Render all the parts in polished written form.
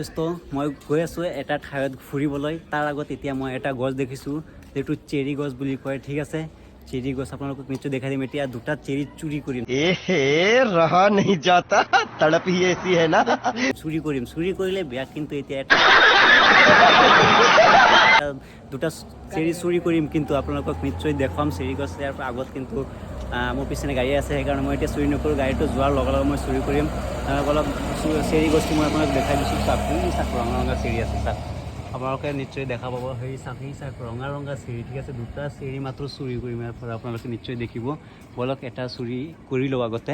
দোস্ত মই গৈ আছোঁ এটা ঠাইত ফুৰিবলৈ তাৰ আগত এতিয়া মই এটা গছ দেখিছোঁ যেটো চেৰি গছ বুলি কয় ঠিক আছে চেৰি গছ আপোনালোকক নিশ্চয় দেখাই দিম এতিয়া দুটা চেৰি চুৰি কৰিম रहा नहीं जाता तड़प ही ऐसी है ना চুৰি কৰিলে বেয়া কিন্তু এতিয়া দুটা চেৰি চুৰি কৰিম কিন্তু আপোনালোকক নিশ্চয় দেখুৱাম চেৰি গছ ইয়াৰ আগত কিন্তু মোৰ পিছনে গাড়ী আছে সেইকাৰণে মই এতিয়া চুৰি নকৰোঁ গাড়ীটো যোৱাৰ লগে লগে মই চুৰি কৰিম অলপ চেৰি গছটো মই আপোনাক দেখাই দিছোঁ চাওক চাওক ৰঙা ৰঙা চেৰি আছে চাওক আপোনালোকে নিশ্চয় দেখা পাব সেই চাওক ৰঙা ৰঙা চেৰি ঠিক আছে দুটা চেৰি মাত্ৰ চুৰি কৰিম ইয়াৰ পৰা আপোনালোকে নিশ্চয় দেখিব বলক এটা চুৰি কৰি লওঁ আগতে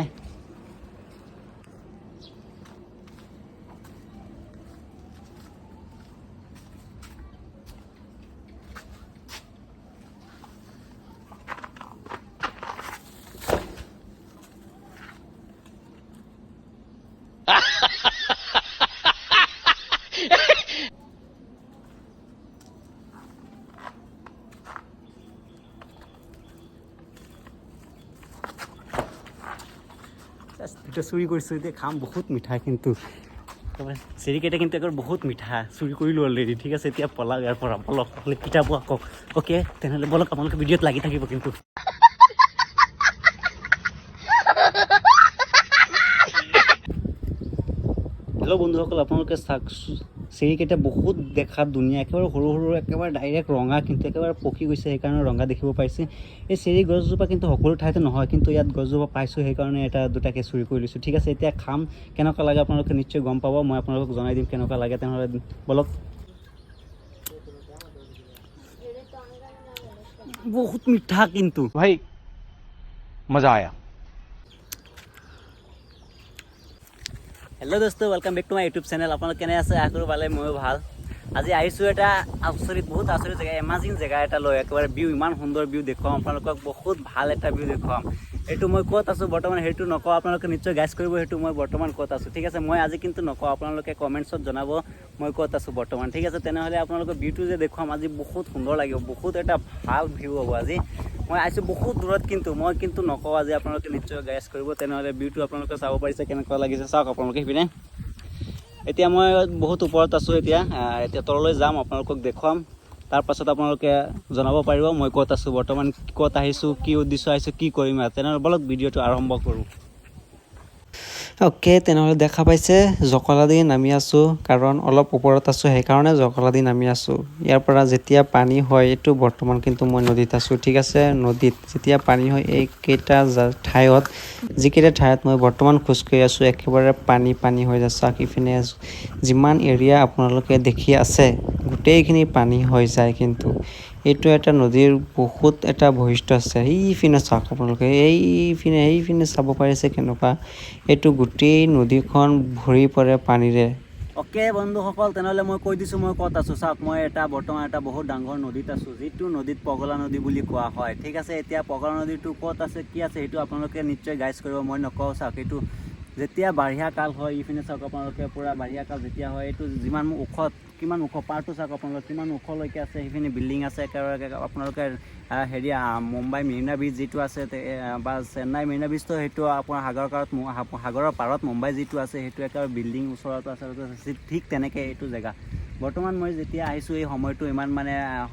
দুটা চুৰি কৰিছোঁ এতিয়া খাম বহুত মিঠা কিন্তু চেৰিকেইটা কিন্তু একেবাৰে বহুত মিঠা চুৰি কৰিলোঁ অলৰেডি ঠিক আছে এতিয়া পলাও ইয়াৰ পৰা বলক পিঠা পোৱা কওক অ'কে তেনেহ'লে বলক আপোনালোকে ভিডিঅ'ত লাগি থাকিব কিন্তু হেল্ল' বন্ধুসকল আপোনালোকে চাওক চেৰিকেইটা বহুত দেখাত ধুনীয়া একেবাৰে সৰু সৰু একেবাৰে ডাইৰেক্ট ৰঙা কিন্তু একেবাৰে পকি গৈছে সেইকাৰণে ৰঙা দেখিব পাইছে এই চেৰি গছজোপা কিন্তু সকলো ঠাইতে নহয় কিন্তু ইয়াত গছজোপা পাইছোঁ সেইকাৰণে এটা দুটাকৈ চুৰি কৰি লৈছোঁ ঠিক আছে এতিয়া খাম কেনেকুৱা লাগে আপোনালোকে নিশ্চয় গম পাব মই আপোনালোকক জনাই দিম কেনেকুৱা লাগে তেনেহ'লে বলক বহুত মিঠা কিন্তু भाई मजा आया হেল্ল' দোস্ত welcome back to my YouTube channel আপোনালোক কেনে আছে আশা কৰোঁ ভালে ময়ো ভাল আজি আহিছোঁ এটা বহুত আচৰিত জেগা এমাজিং জেগা এটা লৈ একেবাৰে ভিউ ইমান সুন্দৰ ভিউ দেখুৱাম আপোনালোকক বহুত ভাল এটা ভিউ দেখুৱাম এইটো মই ক'ত আছোঁ বৰ্তমান সেইটো নকওঁ আপোনালোকে নিশ্চয় গাইজ কৰিব সেইটো মই বৰ্তমান ক'ত আছোঁ ঠিক আছে মই আজি কিন্তু নকওঁ আপোনালোকে কমেণ্টছত জনাব মই ক'ত আছোঁ বৰ্তমান ঠিক আছে তেনেহ'লে আপোনালোকৰ ভিউটো যে দেখুৱাম আজি বহুত সুন্দৰ লাগিব বহুত এটা ভাল ভিউ হ'ব আজি মই আহিছোঁ বহুত দূৰত কিন্তু মই কিন্তু নকওঁ আজি আপোনালোকে নিশ্চয় গাইজ কৰিব তেনেহ'লে ভিউটো আপোনালোকে চাব পাৰিছে কেনেকুৱা লাগিছে চাওক আপোনালোকে সিপিনে এতিয়া মই বহুত ওপৰত আছোঁ এতিয়া তললৈ যাম আপোনালোকক দেখুৱাম তাৰপাছত আপোনালোকে জনাব পাৰিব মই ক'ত আছোঁ বৰ্তমান ক'ত আহিছোঁ কি উদ্দেশ্য আহিছোঁ কি কৰিম তেনেহ'লে বলক ভিডিঅ'টো আৰম্ভ কৰোঁ অ'কে তেনেহ'লে দেখা পাইছে জকলাদি নামি আছোঁ কাৰণ অলপ ওপৰত আছোঁ সেইকাৰণে জকলাদি নামি আছোঁ ইয়াৰ পৰা যেতিয়া পানী হয় এইটো বৰ্তমান কিন্তু মই নদীত আছোঁ ঠিক আছে নদীত যেতিয়া পানী হয় এইকেইটা ঠাইত যিকেইটা ঠাইত মই বৰ্তমান খোজকাঢ়ি আছোঁ একেবাৰে পানী হৈ যায় চাওক ইপিনে যিমান এৰিয়া আপোনালোকে দেখি আছে গোটেইখিনি পানী হৈ যায় কিন্তু এইটো এটা নদীৰ বহুত এটা বৈশিষ্ট্য আছে সেইপিনে চাওক আপোনালোকে সেইপিনে চাব পাৰিছে কেনেকুৱা এইটো গোটেই নদীখন ভৰি পৰে পানীৰে অ'কে বন্ধুসকল তেনেহ'লে মই কৈ দিছোঁ মই ক'ত আছোঁ চাওক মই বৰ্তমান এটা বহুত ডাঙৰ নদীত আছোঁ যিটো নদীত পগলা নদী বুলি কোৱা হয় ঠিক আছে এতিয়া পগলা নদীটো ক'ত আছে কি আছে সেইটো আপোনালোকে নিশ্চয় গাইজ কৰিব মই নকওঁ চাওক এইটো যেতিয়া বাৰিষা কাল হয় ইপিনে চাওক আপোনালোকে পূৰা বাৰিষা কাল যেতিয়া হয় এইটো যিমান কিমান ওখ পাৰটো চাওক আপোনালোকে কিমান ওখলৈকে আছে সেইখিনি বিল্ডিং আছে একেবাৰে আপোনালোকে মুম্বাই মেৰিনা ব্ৰিজ যিটো আছে বা চেন্নাই মেৰিনা ব্ৰিজটো সেইটো আপোনাৰ সাগৰৰ পাৰত মুম্বাই যিটো আছে সেইটো একেবাৰে বিল্ডিং ওচৰত আছে ঠিক তেনেকৈ এইটো জেগা বৰ্তমান মই যেতিয়া আহিছোঁ এই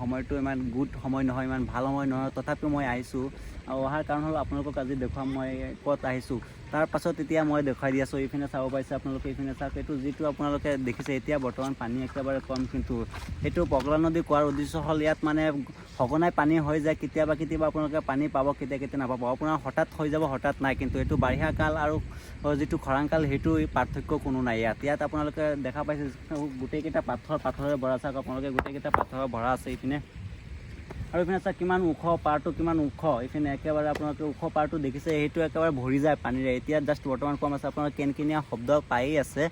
সময়টো ইমান গুড সময় নহয় ইমান ভাল সময় নহয় তথাপিও মই আহিছোঁ আৰু অহাৰ কাৰণ হ'ল আপোনালোকক আজি দেখুৱাম মই ক'ত আহিছোঁ তাৰপাছত এতিয়া মই দেখুৱাই দি আছোঁ এইপিনে চাব পাৰিছে আপোনালোকে এইপিনে চাওক এইটো যিটো আপোনালোকে দেখিছে এতিয়া বৰ্তমান পানী একেবাৰে কম কিন্তু এইটো পগলা নদী কোৱাৰ উদ্দেশ্য হ'ল ইয়াত মানে সঘনাই পানী হৈ যায় কেতিয়াবা আপোনালোকে পানী পাব কেতিয়া নাপাব আপোনাৰ হঠাৎ হৈ যাব হঠাৎ নাই কিন্তু এইটো বাৰিষা কাল আৰু যিটো খৰাং কাল সেইটো পাৰ্থক্য কোনো নাই ইয়াত আপোনালোকে দেখা পাইছে গোটেইকেইটা পাথৰেৰে ভৰা চাওক আপোনালোকে গোটেইকেইটা পাথৰেৰে ভৰা আছে এইপিনে আৰু এইপিনে চাওক কিমান ওখ পাৰটো কিমান ওখ এইপিনে একেবাৰে আপোনালোকে ওখ পাৰটো দেখিছে সেইটো একেবাৰে ভৰি যায় পানীৰে এতিয়া জাষ্ট বৰ্তমান কম আছে আপোনালোকে কেনকেনীয়া শব্দ পায়েই আছে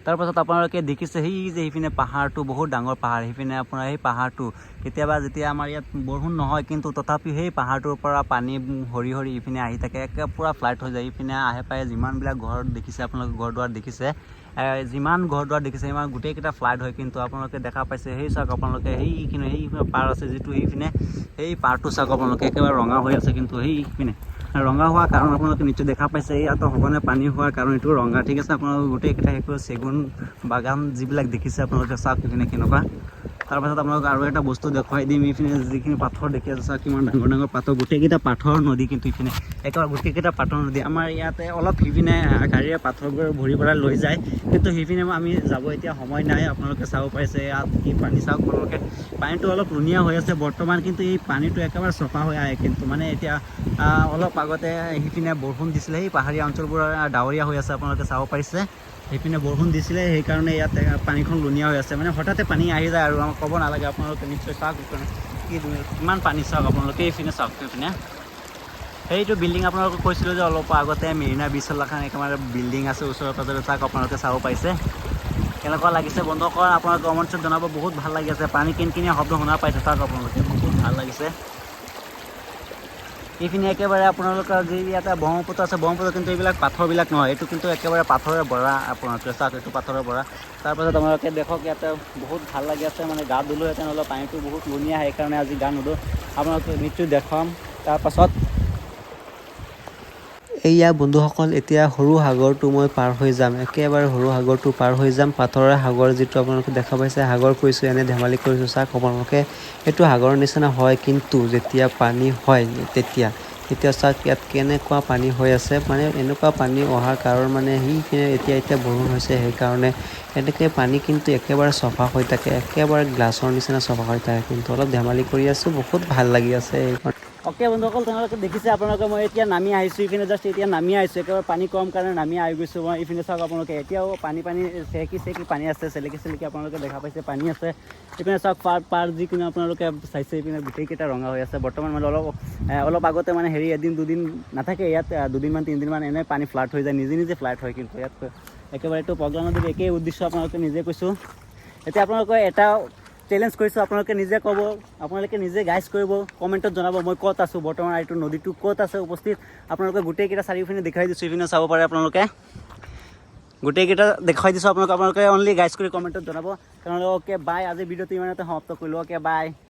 তাৰপাছত আপোনালোকে দেখিছে সেইপিনে পাহাৰটো বহুত ডাঙৰ পাহাৰ সেইপিনে আপোনাৰ সেই পাহাৰটো কেতিয়াবা যেতিয়া আমাৰ ইয়াত বৰষুণ নহয় কিন্তু তথাপিও সেই পাহাৰটোৰ পৰা পানী সৰি ইপিনে আহি থাকে একে পূৰা ফ্লাইট হৈ যায় ইপিনে আহে পায়ে যিমানবিলাক ঘৰ দেখিছে আপোনালোকে ঘৰ দুৱাৰ দেখিছে যিমান ঘৰ দুৱাৰ দেখিছে ইমান গোটেইকেইটা ফ্লাইট হয় কিন্তু আপোনালোকে দেখা পাইছে সেই চাওক আপোনালোকে সেইপিনে পাৰ আছে যিটো সেইপিনে সেই পাৰটো চাওক আপোনালোকে একেবাৰে ৰঙা হৈ আছে কিন্তু সেইপিনে ৰঙা হোৱাৰ কাৰণ আপোনালোকে নিশ্চয় দেখা পাইছে ইয়াতো সঘনে পানী হোৱাৰ কাৰণ এইটো ৰঙা ঠিক আছে আপোনালোকে গোটেইকেইটা চেগুন বাগান যিবিলাক দেখিছে আপোনালোকে চাওক এইপিনে কেনেকুৱা তাৰপাছত আপোনালোকে আৰু এটা বস্তু দেখুৱাই দিম এইপিনে যিখিনি পাথৰ দেখি আছে চাওক কিমান ডাঙৰ ডাঙৰ পাথৰ গোটেইকেইটা পাথৰ নদী কিন্তু ইপিনে একেবাৰে গোটেইকেইটা পাথৰ নদী আমাৰ ইয়াতে অলপ সিপিনে গাড়ীৰে পাথৰবোৰ ভৰি পেলাই লৈ যায় কিন্তু সিপিনে আমি যাব এতিয়া সময় নাই আপোনালোকে চাব পাৰিছে ইয়াত কি পানী চাওক আপোনালোকে পানীটো অলপ লুণীয়া হৈ আছে বৰ্তমান কিন্তু এই পানীটো একেবাৰে চফা হৈ আহে কিন্তু মানে এতিয়া অলপ আগতে সিপিনে বৰষুণ দিছিলে সেই পাহাৰীয়া অঞ্চলবোৰ ডাৱৰীয়া হৈ আছে আপোনালোকে চাব পাৰিছে সেইপিনে বৰষুণ দিছিলে সেইকাৰণে ইয়াত পানীখন লুণীয়া হৈ আছে মানে হঠাতে পানী আহি যায় আৰু আমাক ক'ব নালাগে আপোনালোকে নিশ্চয় চাওক কিমান পানী চাওক আপোনালোকে এইপিনে চাওক এইপিনে সেইটো বিল্ডিং আপোনালোকে কৈছিলোঁ যে অলপ আগতে মেৰিনা বিচৰ লেখা একেবাৰে বিল্ডিং আছে ওচৰে পাজৰে চাওক আপোনালোকে চাব পাৰিছে কেনেকুৱা লাগিছে বন্ধুসকল আপোনালোকে কমেণ্টছত জনাব বহুত ভাল লাগি আছে পানী কিনকিনীয়া শব্দ শুনা পাইছে চাওক আপোনালোকে বহুত ভাল লাগিছে এইপিনে একেবাৰে আপোনালোকৰ যি ইয়াতে ব্ৰহ্মপুত্ৰ আছে ব্ৰহ্মপুত্ৰ কিন্তু এইবিলাক পাথৰবিলাক নহয় এইটো কিন্তু একেবাৰে পাথৰে ভৰা আপোনালোকে চাওক এইটো পাথৰে ভৰা তাৰপাছত আপোনালোকে দেখক ইয়াতে বহুত ভাল লাগি আছে মানে গা ধুলোহেঁতেন অলপ পানীটো বহুত লুণীয়া সেইকাৰণে আজি গা নুধো আপোনালোকে নিশ্চয় দেখাম তাৰপাছত এয়া বন্ধুসকল এতিয়া সৰু সাগৰটো মই পাৰ হৈ যাম একেবাৰে সৰু সাগৰটো পাৰ হৈ যাম পাথৰৰ সাগৰ যিটো আপোনালোকে দেখা পাইছে সাগৰ কৰিছোঁ এনে ধেমালি কৰিছোঁ চাওক আপোনালোকে এইটো সাগৰৰ নিচিনা হয় কিন্তু যেতিয়া পানী হয় তেতিয়া চাওক ইয়াত কেনেকুৱা পানী হৈ আছে মানে এনেকুৱা পানী অহাৰ কাৰণ মানে সেইখিনি এতিয়া বৰষুণ হৈছে সেইকাৰণে এনেকৈ পানী কিন্তু একেবাৰে চফা হৈ থাকে একেবাৰে গ্লাছৰ নিচিনা চফা হৈ থাকে কিন্তু অলপ ধেমালি কৰি আছোঁ বহুত ভাল লাগি আছে অ'কে বন্ধুসকল তেওঁলোকে দেখিছে আপোনালোকে মই এতিয়া নামি আহিছোঁ ইপিনে জাষ্ট এতিয়া নামি আহিছোঁ একেবাৰে পানী কম কাৰণে নামি আহি গৈছোঁ মই ইপিনে চাওক আপোনালোকে এতিয়াও পানী চেকি পানী আছে চেলেকি আপোনালোকে দেখা পাইছে পানী আছে ইপিনে চাওক পাৰ যিকোনো আপোনালোকে চাইছে ইপিনে গোটেইকেইটা ৰঙা হৈ আছে বৰ্তমান মানে অলপ আগতে মানে হেৰি এদিন দুদিন নাথাকে ইয়াত দুদিনমান তিনিদিনমান এনে পানী ফ্লাড হৈ যায় নিজে ফ্লাড হয় কিন্তু ইয়াত একেবাৰে এইটো পগলা নদীৰ একেই উদ্দেশ্য আপোনালোকে নিজে কৈছোঁ এতিয়া আপোনালোকে এটা চেলেঞ্জ কৰিছোঁ আপোনালোকে নিজে ক'ব আপোনালোকে নিজে গাইজ কৰিব কমেণ্টত জনাব মই ক'ত আছোঁ বৰ্তমান এইটো নদীটো ক'ত আছে উপস্থিত আপোনালোকে গোটেইকেইটা চাৰিওপিনে দেখাই দিছোঁ ইপিনে চাব পাৰে আপোনালোকে গোটেইকেইটা দেখাই দিছোঁ আপোনালোকে অনলি গাইজ কৰি কমেণ্টত জনাব তেনেহ'লে অ'কে বাই আজি ভিডিঅ'টো ইমানতে সমাপ্ত কৰিলোঁ অ'কে বাই